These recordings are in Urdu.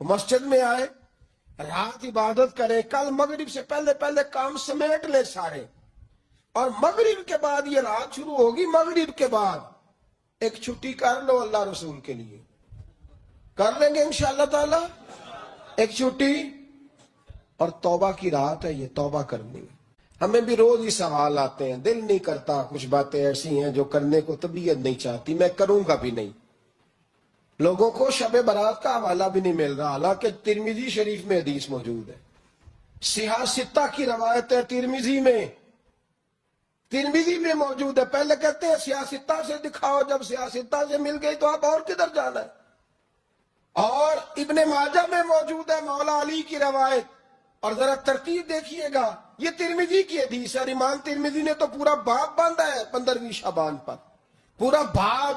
مسجد میں آئے, رات عبادت کرے, کل مغرب سے پہلے پہلے کام سمیٹ لے سارے, اور مغرب کے بعد یہ رات شروع ہوگی, مغرب کے بعد ایک چھٹی کر لو اللہ رسول کے لیے. کر لیں گے انشاءاللہ تعالی ایک چھٹی. اور توبہ کی رات ہے یہ, توبہ کرنی ہے. ہمیں بھی روز ہی سوال آتے ہیں, دل نہیں کرتا, کچھ باتیں ایسی ہیں جو کرنے کو طبیعت نہیں چاہتی, میں کروں گا بھی نہیں. لوگوں کو شب برات کا حوالہ بھی نہیں مل رہا, حالانکہ ترمذی شریف میں حدیث موجود ہے. صحاح ستہ کی روایت ہے ترمذی میں موجود ہے. پہلے کہتے ہیں صحاح ستہ سے دکھاؤ, جب صحاح ستہ سے مل گئی تو آپ اور کدھر جانا ہے. اور ابن ماجہ میں موجود ہے مولا علی کی روایت, اور ذرا ترتیب دیکھیے گا, یہ ترمذی کی حدیث ہے. امام ترمذی نے تو پورا باب باندھا ہے 15ویں شعبان پر, پورا باب.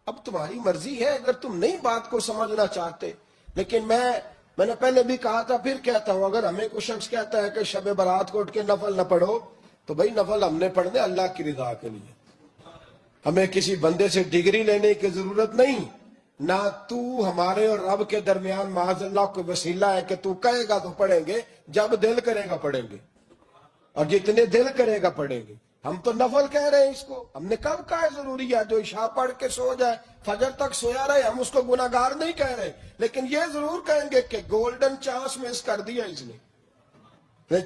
اب تمہاری مرضی ہے اگر تم نہیں بات کو سمجھنا چاہتے. لیکن میں نے پہلے بھی کہا تھا, پھر کہتا ہوں, اگر ہمیں کوئی شخص کہتا ہے کہ شب برات کو اٹھ کے نفل نہ پڑھو, تو بھائی نفل ہم نے پڑھنے اللہ کی رضا کے لیے. ہمیں کسی بندے سے ڈگری لینے کی ضرورت نہیں, نہ تو ہمارے اور رب کے درمیان معاذ اللہ کوئی وسیلہ ہے کہ تو کہے گا تو پڑھیں گے, جب دل کرے گا پڑھیں گے, اور جتنے دل کرے گا پڑھیں گے. ہم تو نفل کہہ رہے ہیں اس کو. ہم نے کب کہا ہے ضروری ہے جو عشاء پڑھ کے سو جائے فجر تک سویا رہے, ہم اس کو گناہگار نہیں کہہ رہے, لیکن یہ ضرور کہیں گے کہ گولڈن چانس مس کر دیا اس نے,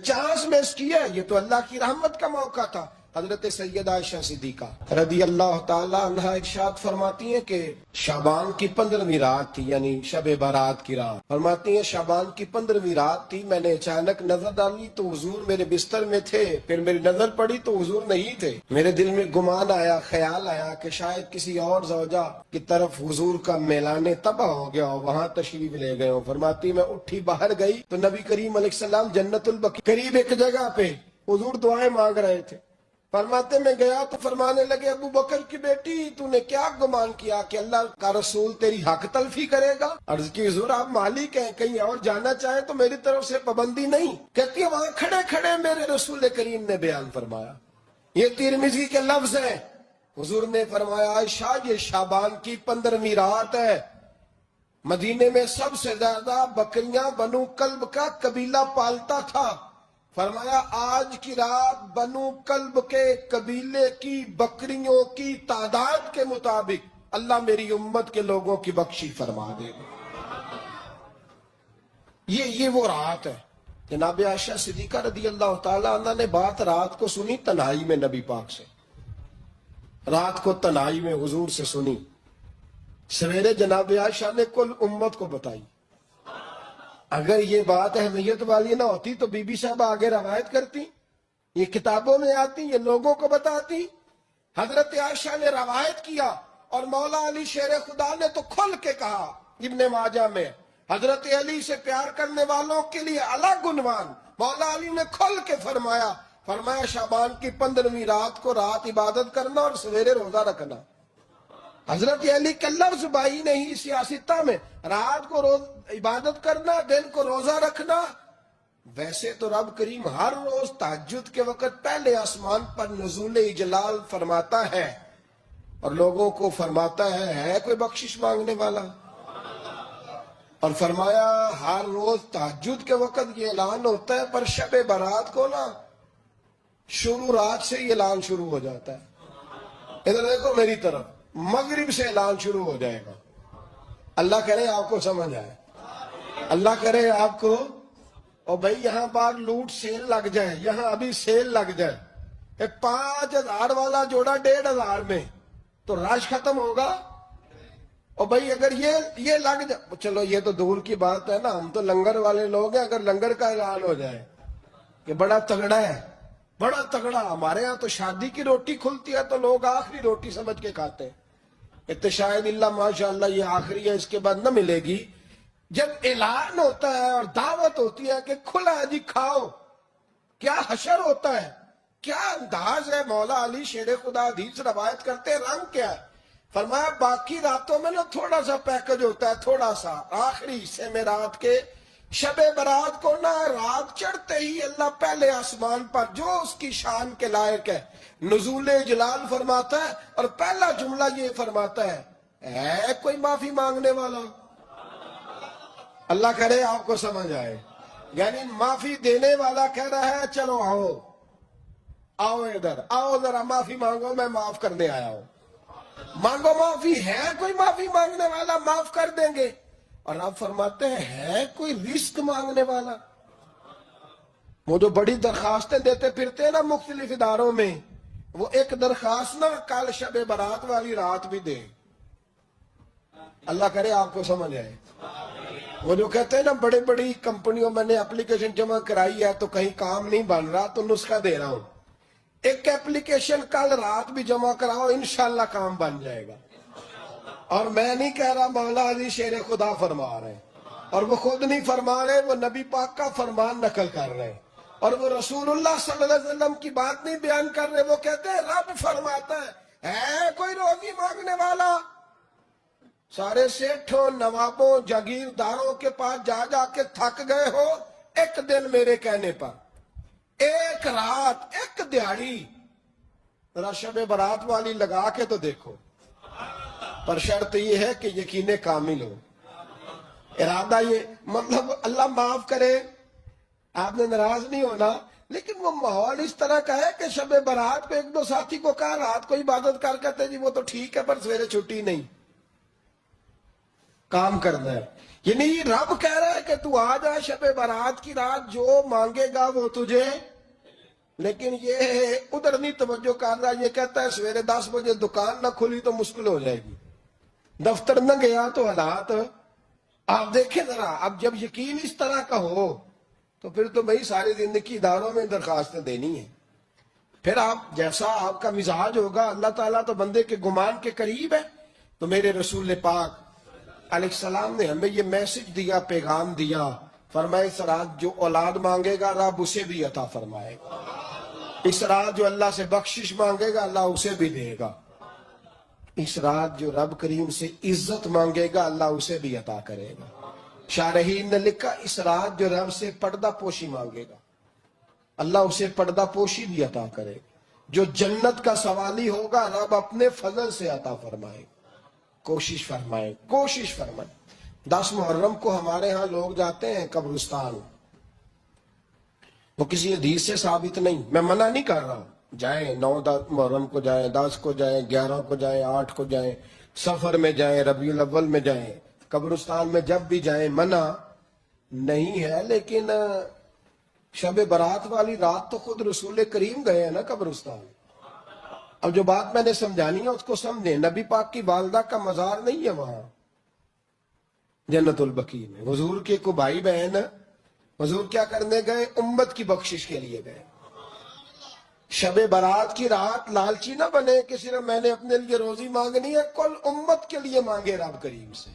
چانس مس کیا. یہ تو اللہ کی رحمت کا موقع تھا. حضرت سیدہ عائشہ صدیقہ رضی اللہ تعالی عنہا ارشاد فرماتی ہیں کہ شعبان کی 15ویں رات تھی, یعنی شب برات کی رات. فرماتی ہیں شعبان کی 15ویں رات تھی, میں نے اچانک نظر ڈالی تو حضور میرے بستر میں تھے, پھر میری نظر پڑی تو حضور نہیں تھے. میرے دل میں گمان آیا, خیال آیا کہ شاید کسی اور زوجہ کی طرف حضور کا میلان تباہ ہو گیا ہو, وہاں تشریف لے گئے ہو. فرماتی میں اٹھی باہر گئی تو نبی کریم علیہ السلام جنت البقیع قریب ایک جگہ پہ حضور دعائیں مانگ رہے تھے. فرماتے میں گیا تو فرمانے لگے, ابو بکر کی بیٹی تو نے کیا گمان کیا کہ اللہ کا رسول تیری حق تلفی کرے گا؟ عرض کی حضور آپ مالک ہیں, کہیں اور جانا چاہیں تو میری طرف سے پابندی نہیں. کہتی ہے وہاں کھڑے کھڑے میرے رسول کریم نے بیان فرمایا, یہ ترمذی کے لفظ ہیں. حضور نے فرمایا عائشہ یہ شعبان کی 15ویں رات ہے, مدینے میں سب سے زیادہ بکریاں بنو کلب کا قبیلہ پالتا تھا. فرمایا آج کی رات بنو کلب کے قبیلے کی بکریوں کی تعداد کے مطابق اللہ میری امت کے لوگوں کی بخشی فرما دے گا. یہ وہ رات ہے. جناب عائشہ صدیقہ رضی اللہ تعالی عنہ نے بات رات کو سنی تنہائی میں, نبی پاک سے رات کو تنہائی میں حضور سے سنی. سویرے جناب عائشہ نے کل امت کو بتائی. اگر یہ بات اہمیت والی نہ ہوتی تو بی بی صاحب آگے روایت کرتی, یہ کتابوں میں آتی, یہ لوگوں کو بتاتی. حضرت عائشہ نے روایت کیا, اور مولا علی شیر خدا نے تو کھل کے کہا ابن ماجہ میں, حضرت علی سے پیار کرنے والوں کے لیے الگ عنوان. مولا علی نے کھل کے فرمایا شعبان کی 15ویں رات کو رات عبادت کرنا اور سویرے روزہ رکھنا. حضرت علی کا لفظ بائی نہیں سیاستہ میں, رات کو روز عبادت کرنا, دن کو روزہ رکھنا. ویسے تو رب کریم ہر روز تہجد کے وقت پہلے آسمان پر نزول اجلال فرماتا ہے, اور لوگوں کو فرماتا ہے کوئی بخشش مانگنے والا. اور فرمایا ہر روز تہجد کے وقت یہ اعلان ہوتا ہے, پر شب برات کو نا شروع رات سے یہ اعلان شروع ہو جاتا ہے. ادھر دیکھو میری طرف, مغرب سے اعلان شروع ہو جائے گا. اللہ کرے آپ کو سمجھ آئے, اللہ کرے آپ کو. اور بھائی یہاں پر لوٹ سیل لگ جائے, یہاں ابھی سیل لگ جائے, 5000 والا جوڑا 1500 میں, تو رش ختم ہوگا. اور بھائی اگر یہ لگ جائے, چلو یہ تو دور کی بات ہے نا, ہم تو لنگر والے لوگ ہیں. اگر لنگر کا اعلان ہو جائے کہ بڑا تگڑا ہے, بڑا تگڑا, ہمارے ہاں تو شادی کی روٹی کھلتی ہے تو لوگ آخری روٹی سمجھ کے کھاتے ہیں, شاید اللہ ماشاءاللہ یہ آخری ہے, اس کے بعد نہ ملے گی. جب اعلان ہوتا ہے اور دعوت ہوتی ہے کہ کھلا ہے جی کھاؤ, کیا حشر ہوتا ہے, کیا انداز ہے. مولا علی شیر خدا حدیث روایت کرتے ہیں, رنگ کیا ہے. فرمایا باقی راتوں میں نا تھوڑا سا پیکج ہوتا ہے, تھوڑا سا آخری حصے میں رات کے. شب برات کو نا رات چڑھتے ہی اللہ پہلے آسمان پر جو اس کی شان کے لائق ہے نزول جلال فرماتا ہے, اور پہلا جملہ یہ فرماتا ہے, اے کوئی معافی مانگنے والا, اللہ کرے آپ کو سمجھ آئے. یعنی معافی دینے والا کہہ رہا ہے چلو آؤ آؤ ادھر آؤ ذرا معافی مانگو میں معاف کرنے آیا ہوں. مانگو معافی. ہے کوئی معافی مانگنے والا؟ معاف کر دیں گے. اور آپ فرماتے ہیں ہے کوئی رزق مانگنے والا؟ وہ جو بڑی درخواستیں دیتے پھرتے ہیں نا مختلف اداروں میں، وہ ایک درخواست نا کل شب برات والی رات بھی دے. اللہ کرے آپ کو سمجھ آئے. وہ جو کہتے ہیں نا بڑی بڑی کمپنیوں میں نے اپلیکیشن جمع کرائی ہے تو کہیں کام نہیں بن رہا تو نسخہ دے رہا ہوں، ایک ایپلیکیشن کل رات بھی جمع کراؤ انشاءاللہ کام بن جائے گا. اور میں نہیں کہہ رہا، مولا علی شیر خدا فرما رہے ہیں، اور وہ خود نہیں فرما رہے، وہ نبی پاک کا فرمان نقل کر رہے ہیں، اور وہ رسول اللہ صلی اللہ علیہ وسلم کی بات نہیں بیان کر رہے. وہ کہتے ہیں رب فرماتا ہے کوئی روزی مانگنے والا؟ سارے سیٹھوں نوابوں جاگیرداروں کے پاس جا جا کے تھک گئے ہو، ایک دن میرے کہنے پر، ایک رات، ایک دیہڑی ذرا شب برات والی لگا کے تو دیکھو. پر شرط یہ ہے کہ یقین کامل ہو، ارادہ یہ، مطلب اللہ معاف کرے آپ نے ناراض نہیں ہونا، لیکن وہ ماحول اس طرح کا ہے کہ شب برات پہ ایک دو ساتھی کو کہا رات کو عبادت کر کہتے جی وہ تو ٹھیک ہے پر سویرے چھٹی نہیں، کام کرنا ہے. یعنی رب کہہ رہا ہے کہ تو آ جا شب برات کی رات، جو مانگے گا وہ تجھے. لیکن یہ ادھر نہیں توجہ کر رہا، یہ کہتا ہے سویرے 10 بجے دکان نہ کھلی تو مشکل ہو جائے گی، دفتر نہ گیا تو حالات آپ دیکھیں ذرا. اب جب یقین اس طرح کا ہو تو پھر تو بھائی ساری زندگی اداروں میں درخواستیں دینی ہیں. پھر آپ جیسا آپ کا مزاج ہوگا، اللہ تعالیٰ تو بندے کے گمان کے قریب ہے. تو میرے رسول پاک علیہ السلام نے ہمیں یہ میسج دیا، پیغام دیا، فرمائے اس رات جو اولاد مانگے گا رب اسے بھی عطا فرمائے گا، اس رات جو اللہ سے بخشش مانگے گا اللہ اسے بھی دے گا، اس رات جو رب کریم سے عزت مانگے گا اللہ اسے بھی عطا کرے گا. شارحین نے لکھا اس رات جو رب سے پردہ پوشی مانگے گا اللہ اسے پردہ پوشی بھی عطا کرے گا. جو جنت کا سوالی ہوگا رب اپنے فضل سے عطا فرمائے گا. کوشش فرمائے، کوشش فرمائے. 10 محرم کو ہمارے ہاں لوگ جاتے ہیں قبرستان، وہ کسی حدیث سے ثابت نہیں، میں منع نہیں کر رہا، جائیں 9 محرم کو جائیں، 10 کو جائیں، 11 کو جائیں، 8 کو جائیں، سفر میں جائیں، ربیع الاول میں جائیں، قبرستان میں جب بھی جائیں منع نہیں ہے. لیکن شب برات والی رات تو خود رسول کریم گئے ہیں نا قبرستان. اب جو بات میں نے سمجھانی ہے اس کو سمجھیں. نبی پاک کی والدہ کا مزار نہیں ہے وہاں جنت البقیع میں. حضور کے کو بھائی بہن، حضور کیا کرنے گئے؟ امت کی بخشش کے لیے گئے. شب برات کی رات لالچی نہ بنے کہ صرف میں نے اپنے لیے روزی مانگنی ہے، کل امت کے لیے مانگے رب کریم سے.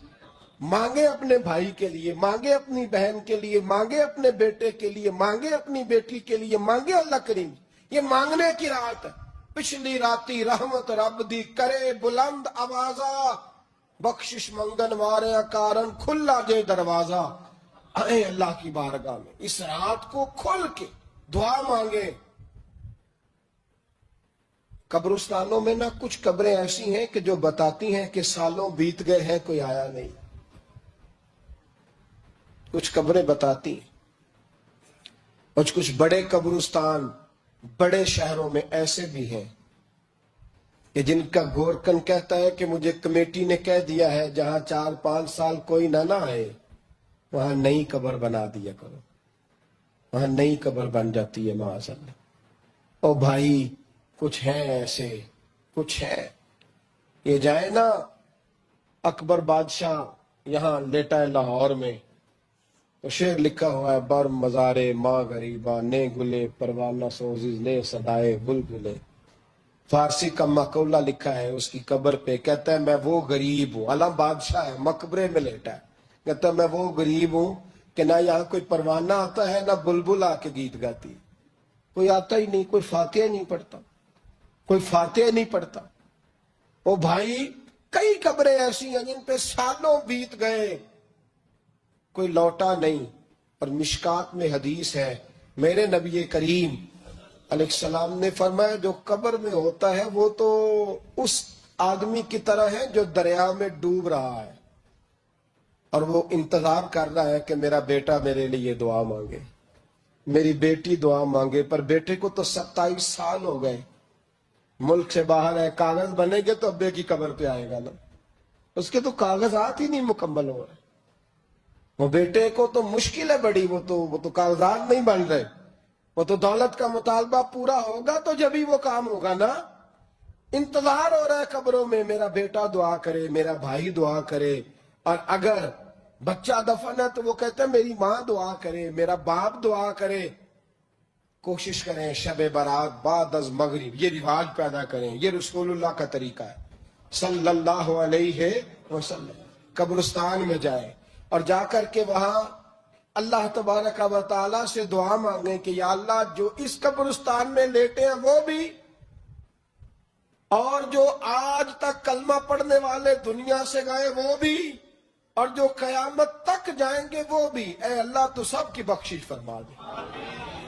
مانگے اپنے بھائی کے لیے، مانگے اپنی بہن کے لیے، مانگے اپنے بیٹے کے لیے، مانگے اپنی بیٹی کے لیے، مانگے اللہ کریم. یہ مانگنے کی رات ہے. پچھلی راتی رحمت رب دی کرے بلند آوازہ، بخشش منگن وارے کارن کھلا جے دروازہ. آئے اللہ کی بارگاہ میں اس رات کو کھل کے دعا مانگے. قبرستانوں میں نہ کچھ قبریں ایسی ہیں کہ جو بتاتی ہیں کہ سالوں بیت گئے ہیں کوئی آیا نہیں. کچھ قبریں بتاتی ہیں. اور کچھ بڑے قبرستان بڑے شہروں میں ایسے بھی ہیں کہ جن کا گورکن کہتا ہے کہ مجھے کمیٹی نے کہہ دیا ہے جہاں 4-5 سال کوئی نہ آئے وہاں نئی قبر بنا دیا کرو. وہاں نئی قبر بن جاتی ہے معاذ اللہ. او بھائی کچھ ہیں ایسے، کچھ ہیں. یہ جائے نا اکبر بادشاہ یہاں لیٹا ہے لاہور میں، تو شعر لکھا ہوا ہے بر مزارے ماں غریبا نے گلے پروانہ سوزی نے صدائے بلبلے. فارسی کا مقولہ لکھا ہے اس کی قبر پہ، کہتا ہے میں وہ غریب ہوں، علم بادشاہ ہے مقبرے میں لیٹا ہے، کہتا ہے میں وہ غریب ہوں کہ نہ یہاں کوئی پروانہ آتا ہے نہ بلبل آ کے گیت گاتی. کوئی آتا ہی نہیں، کوئی فاتحہ نہیں پڑھتا، کوئی فاتحہ نہیں پڑھتا. او بھائی کئی قبریں ایسی ہیں جن پہ سالوں بیت گئے کوئی لوٹا نہیں. اور مشکات میں حدیث ہے میرے نبی کریم علیہ السلام نے فرمایا جو قبر میں ہوتا ہے وہ تو اس آدمی کی طرح ہے جو دریا میں ڈوب رہا ہے. اور وہ انتظار کر رہا ہے کہ میرا بیٹا میرے لیے دعا مانگے، میری بیٹی دعا مانگے، پر بیٹے کو تو 27 سال ہو گئے، ملک سے باہر ہے، کاغذ بنے گے تو ابے کی قبر پہ آئے گا نا، اس کے تو کاغذات ہی نہیں مکمل ہو رہے، وہ بیٹے کو تو مشکل ہے بڑی، وہ تو کاغذات نہیں بن رہے، وہ تو دولت کا مطالبہ پورا ہوگا تو جبھی وہ کام ہوگا نا۔ انتظار ہو رہا ہے قبروں میں، میرا بیٹا دعا کرے، میرا بھائی دعا کرے، اور اگر بچہ دفن ہے تو وہ کہتے ہیں میری ماں دعا کرے، میرا باپ دعا کرے۔ کوشش کریں شب برات بعد از مغرب یہ رواج پیدا کریں، یہ رسول اللہ کا طریقہ ہے صلی اللہ علیہ وسلم۔ قبرستان میں جائیں اور جا کر کے وہاں اللہ تبارک و تعالیٰ سے دعا مانگیں کہ یا اللہ جو اس قبرستان میں لیٹے ہیں وہ بھی، اور جو آج تک کلمہ پڑھنے والے دنیا سے گئے وہ بھی، اور جو قیامت تک جائیں گے وہ بھی، اے اللہ تو سب کی بخشش فرما دے۔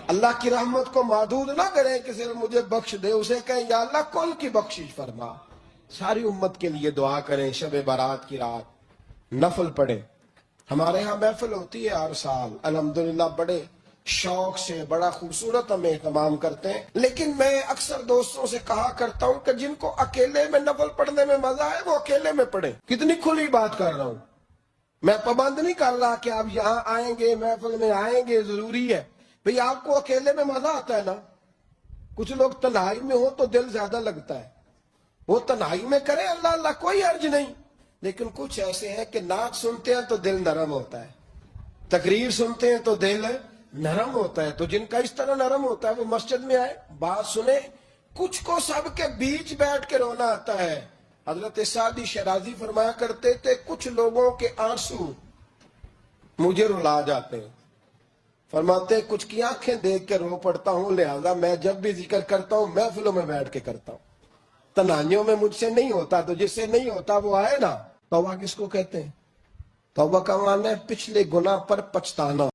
اللہ کی رحمت کو محدود نہ کریں کہ صرف مجھے بخش دے، اسے کہیں یا اللہ کل کی بخشش فرما۔ ساری امت کے لیے دعا کریں، شب برات کی رات نفل پڑھیں۔ ہمارے ہاں محفل ہوتی ہے ہر سال، الحمدللہ بڑے شوق سے بڑا خوبصورت ہم اہتمام کرتے ہیں، لیکن میں اکثر دوستوں سے کہا کرتا ہوں کہ جن کو اکیلے میں نفل پڑھنے میں مزہ ہے وہ اکیلے میں پڑھیں۔ کتنی کھلی بات کر رہا ہوں، میں پابند نہیں کر رہا کہ آپ یہاں آئیں گے محفل میں آئیں گے ضروری ہے، بھئی آپ کو اکیلے میں مزہ آتا ہے نا۔ کچھ لوگ تنہائی میں ہو تو دل زیادہ لگتا ہے، وہ تنہائی میں کرے اللہ اللہ کوئی حرج نہیں، لیکن کچھ ایسے ہیں کہ نعت سنتے ہیں تو دل نرم ہوتا ہے، تقریر سنتے ہیں تو دل نرم ہوتا ہے، تو جن کا اس طرح نرم ہوتا ہے وہ مسجد میں آئے بات سنیں۔ کچھ کو سب کے بیچ بیٹھ کے رونا آتا ہے۔ حضرت سعدی شیرازی فرمایا کرتے تھے کچھ لوگوں کے آنسو مجھے رلا جاتے ہیں، فرماتے کچھ کی آنکھیں دیکھ کے رو پڑتا ہوں، لہذا میں جب بھی ذکر کرتا ہوں محفلوں میں بیٹھ کے کرتا ہوں، تنہائیوں میں مجھ سے نہیں ہوتا، تو جس سے نہیں ہوتا وہ آئے نا۔ توبہ کس کو کہتے ہیں؟ توبہ کا معنی ہے پچھلے گناہ پر پچھتانا۔